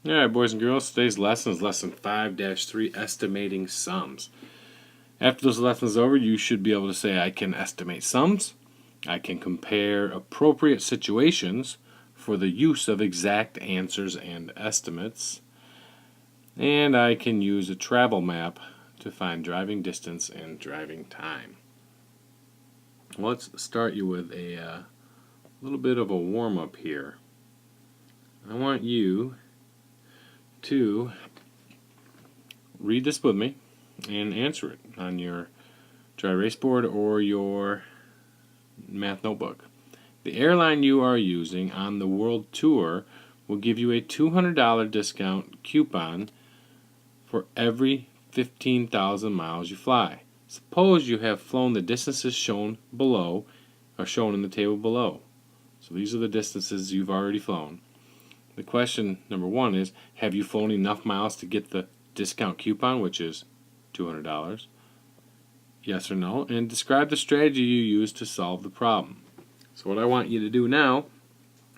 Alright, boys and girls, today's lesson is lesson 5-3, estimating sums. After this lesson is over, you should be able to say, I can estimate sums, I can compare appropriate situations for the use of exact answers and estimates, and I can use a travel map to find driving distance and driving time. Let's start you with a little bit of a warm-up here. I want you to read this with me and answer it on your dry erase board or your math notebook. The airline you are using on the world tour will give you a $200 discount coupon for every 15,000 miles you fly. Suppose you have flown the distances shown below, or shown in the table below. So these are the distances you've already flown. The question number one is, have you flown enough miles to get the discount coupon, which is $200? Yes or no? And describe the strategy you use to solve the problem. So what I want you to do now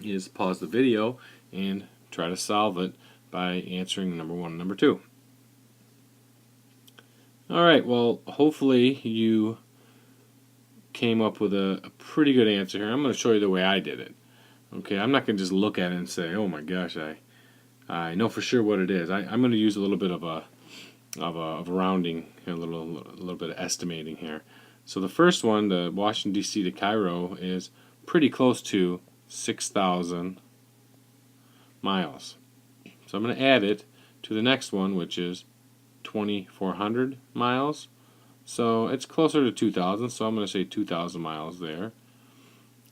is pause the video and try to solve it by answering number one and number two. Alright, well, hopefully you came up with a pretty good answer here. I'm going to show you the way I did it. Okay, I'm not going to just look at it and say, oh my gosh, I know for sure what it is. I'm going to use a little bit of a rounding, a little bit of estimating here. So the first one, the Washington D.C. to Cairo, is pretty close to 6,000 miles. So I'm going to add it to the next one, which is 2,400 miles. So it's closer to 2,000, so I'm going to say 2,000 miles there.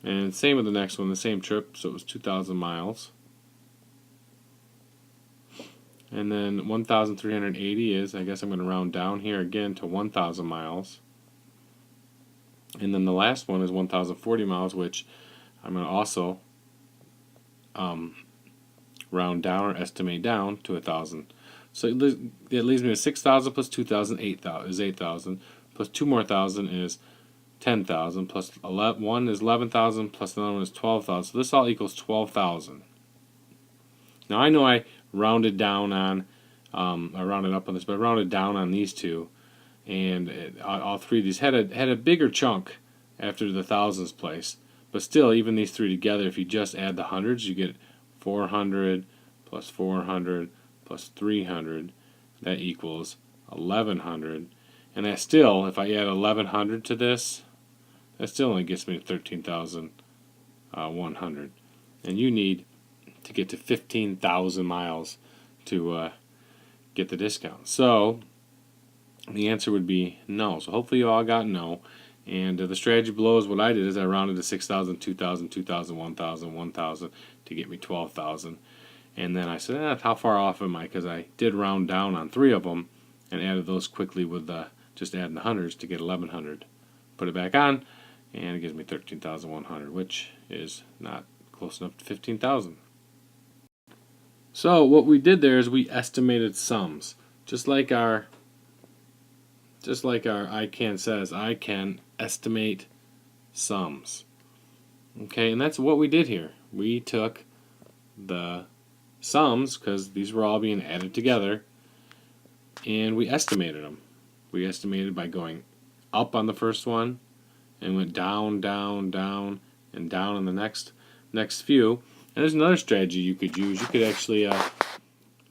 And same with the next one, the same trip, so it was 2,000 miles. And then 1,380 is, I guess I'm going to round down here again to 1,000 miles. And then the last one is 1,040 miles, which I'm going to also round down or estimate down to 1,000. So it leaves me with 6,000 plus 2,000 is 8,000, plus 2 more thousand is 10,000, plus 1 is 11,000, plus another one is 12,000. So this all equals 12,000. Now I know I rounded down on, I rounded up on this, but I rounded down on these two, and all three of these had a bigger chunk after the thousands place. But still, even these three together, if you just add the hundreds, you get 400 plus 400 plus 300. That equals 1,100. And that still, if I add 1,100 to this, that still only gets me to 13,100. And you need to get to 15,000 miles to get the discount. So the answer would be no. So hopefully you all got no. And the strategy below is what I did is I rounded to 6,000, 2,000, 2,000, 1,000, 1,000 to get me 12,000. And then I said, how far off am I? Because I did round down on 3 of them and added those quickly with just adding the hundreds to get 1,100. Put it back on, and it gives me 13,100, which is not close enough to 15,000. So what we did there is we estimated sums. Just like our I can says, I can estimate sums. Okay, and that's what we did here. We took the sums, because these were all being added together, and we estimated them. We estimated by going up on the first one and went down, down, down, and down on the next few. And there's another strategy you could use. You could actually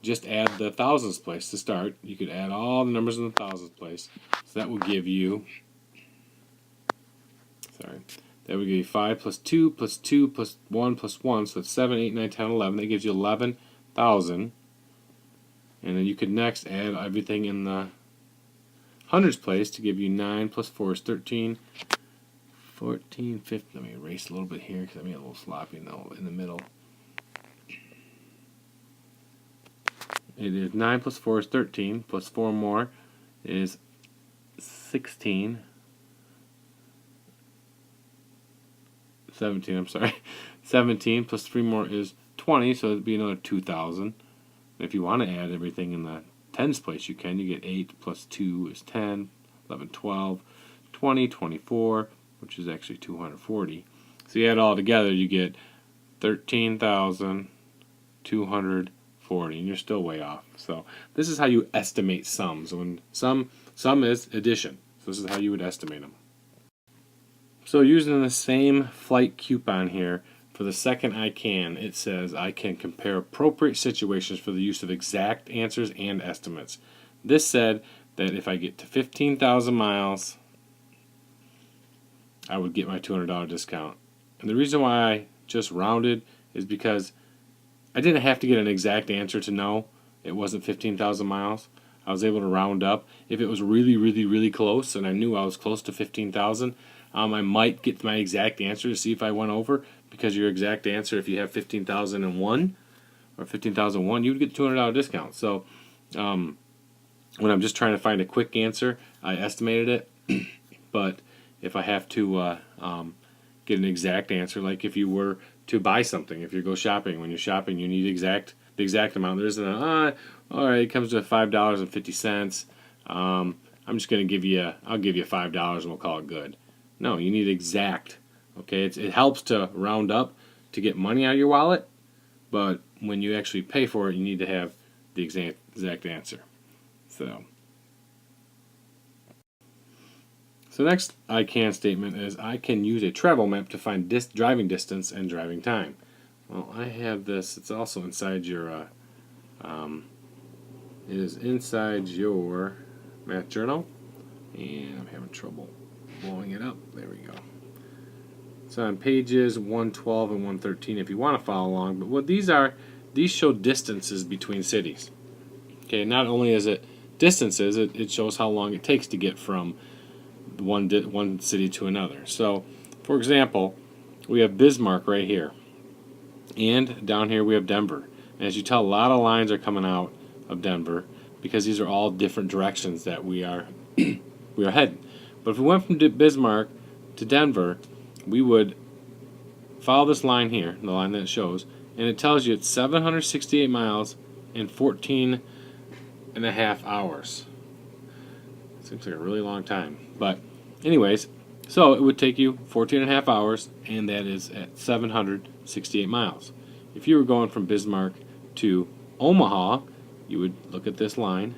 just add the thousands place to start. You could add all the numbers in the thousands place. So that will give you, that would give you 5 plus 2 plus 2 plus 1 plus 1. So that's 7, 8, 9, 10, 11. That gives you 11,000. And then you could next add everything in the hundreds place to give you 9 plus 4 is 13, 14, 15. Let me erase a little bit here because I'm a little sloppy now in the middle. It is 9 plus 4 is 13, plus 4 more is 16. 17, I'm sorry. 17 plus 3 more is 20, so it'd be another 2,000. If you want to add everything in the tens place, you can. You get 8 plus 2 is 10, 11, 12, 20, 24, which is actually 240. So you add it all together, you get 13,240 40, and you're still way off. So this is how you estimate sums. When sum is addition. So this is how you would estimate them. So using the same flight coupon here, for the second I can, it says I can compare appropriate situations for the use of exact answers and estimates. This said that if I get to 15,000 miles, I would get my $200 discount. And the reason why I just rounded is because I didn't have to get an exact answer to know it wasn't 15,000 miles. I was able to round up. If it was really, really, really close and I knew I was close to 15,000, I might get my exact answer to see if I went over, because your exact answer, if you have 15,001 or 15,001, you would get a $200 discount. So when I'm just trying to find a quick answer, I estimated it. But if I have to get an exact answer, like if you were to buy something, if you go shopping, when you're shopping, you need the exact amount. There isn't all right, it comes to $5.50. I'm just going to I'll give you $5 and we'll call it good. No, you need exact. Okay, it helps to round up to get money out of your wallet, but when you actually pay for it, you need to have the exact answer. So next I can statement is I can use a travel map to find driving distance and driving time. Well, I have this. It's also inside your. It is inside your math journal, and I'm having trouble blowing it up. There we go. It's on pages 112 and 113 if you want to follow along. But what these are, these show distances between cities. Okay, not only is it distances, it shows how long it takes to get from one city to another. So, for example, we have Bismarck right here, and down here we have Denver. And as you tell, a lot of lines are coming out of Denver because these are all different directions that we are heading. But if we went from Bismarck to Denver, we would follow this line here, the line that it shows, and it tells you it's 768 miles and 14 and a half hours. Seems like a really long time. But anyways, so it would take you 14 and a half hours, and that is at 768 miles. If you were going from Bismarck to Omaha, you would look at this line,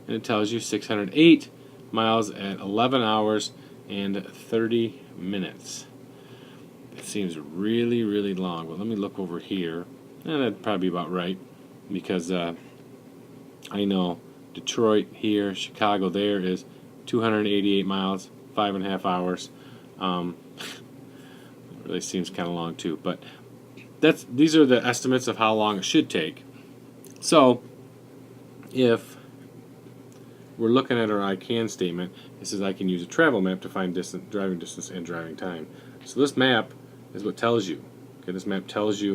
and it tells you 608 miles at 11 hours and 30 minutes. It seems really, really long, but let me look over here, and that'd probably be about right, because I know Detroit here, Chicago there is 288 miles, 5.5 hours. It really seems kind of long too, but these are the estimates of how long it should take. So if we're looking at our I can statement, it says I can use a travel map to find driving distance and driving time. So this map is what tells you. Okay, this map tells you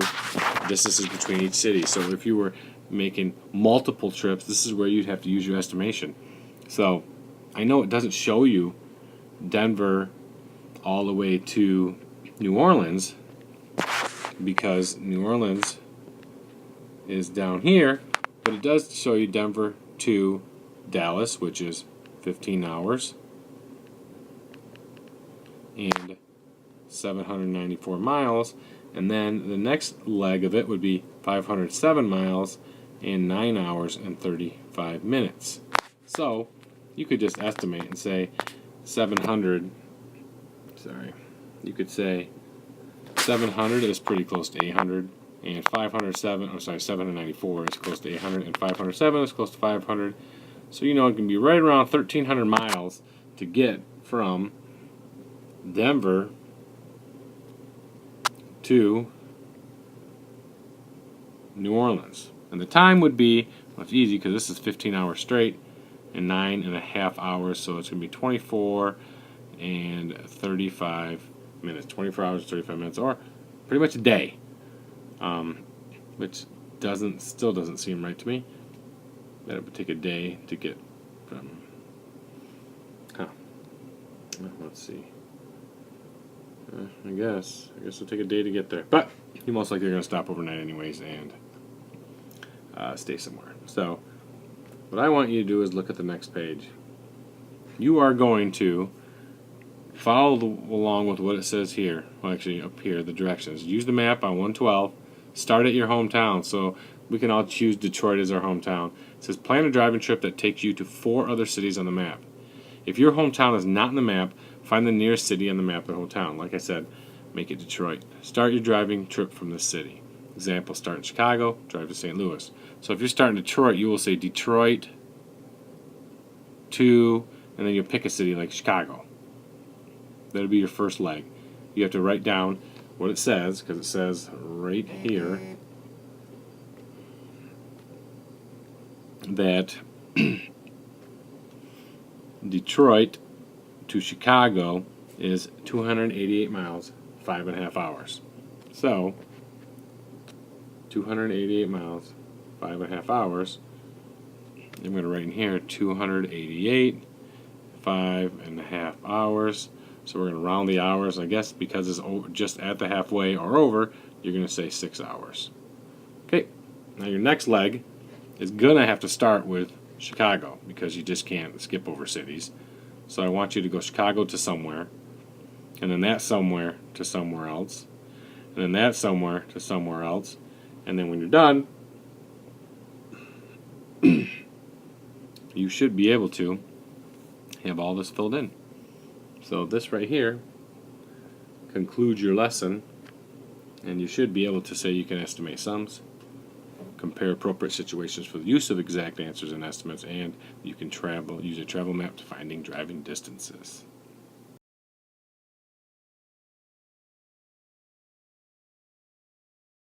distances between each city. So if you were making multiple trips, this is where you'd have to use your estimation. So I know it doesn't show you Denver all the way to New Orleans, because New Orleans is down here, but it does show you Denver to Dallas, which is 15 hours and 794 miles, and then the next leg of it would be 507 miles and 9 hours and 35 minutes. So you could just estimate and say 700, you could say 700 is pretty close to 800, and 794 is close to 800, and 507 is close to 500. So you know it can be right around 1,300 miles to get from Denver to New Orleans. And the time would be, well, it's easy because this is 15 hours straight and 9.5 hours, so it's going to be 24 and 35 minutes. 24 hours and 35 minutes, or pretty much a day. Which still doesn't seem right to me. That it would take a day to get from. Let's see. I guess it'll take a day to get there, but you most likely are going to stop overnight anyways and stay somewhere. So what I want you to do is look at the next page. You are going to follow along with what it says here. Well, actually up here, the directions. Use the map on 112. Start at your hometown. So we can all choose Detroit as our hometown. It says plan a driving trip that takes you to 4 other cities on the map. If your hometown is not on the map, find the nearest city on the map of the hometown. Like I said, make it Detroit. Start your driving trip from the city. Example, start in Chicago, drive to St. Louis. So if you're starting Detroit, you will say Detroit to, and then you'll pick a city like Chicago. That'll be your first leg. You have to write down what it says, because it says right here that Detroit to Chicago is 288 miles, 5.5 hours. So, 288 miles, 5.5 hours. I'm going to write in here 288, 5.5 hours. So we're going to round the hours, I guess, because it's just at the halfway or over, you're going to say 6 hours. Okay, now your next leg is going to have to start with Chicago, because you just can't skip over cities. So I want you to go Chicago to somewhere, and then that somewhere to somewhere else, and then that somewhere to somewhere else, and then when you're done, you should be able to have all this filled in. So this right here concludes your lesson, and you should be able to say you can estimate sums, compare appropriate situations for the use of exact answers and estimates, and you can use a travel map to finding driving distances.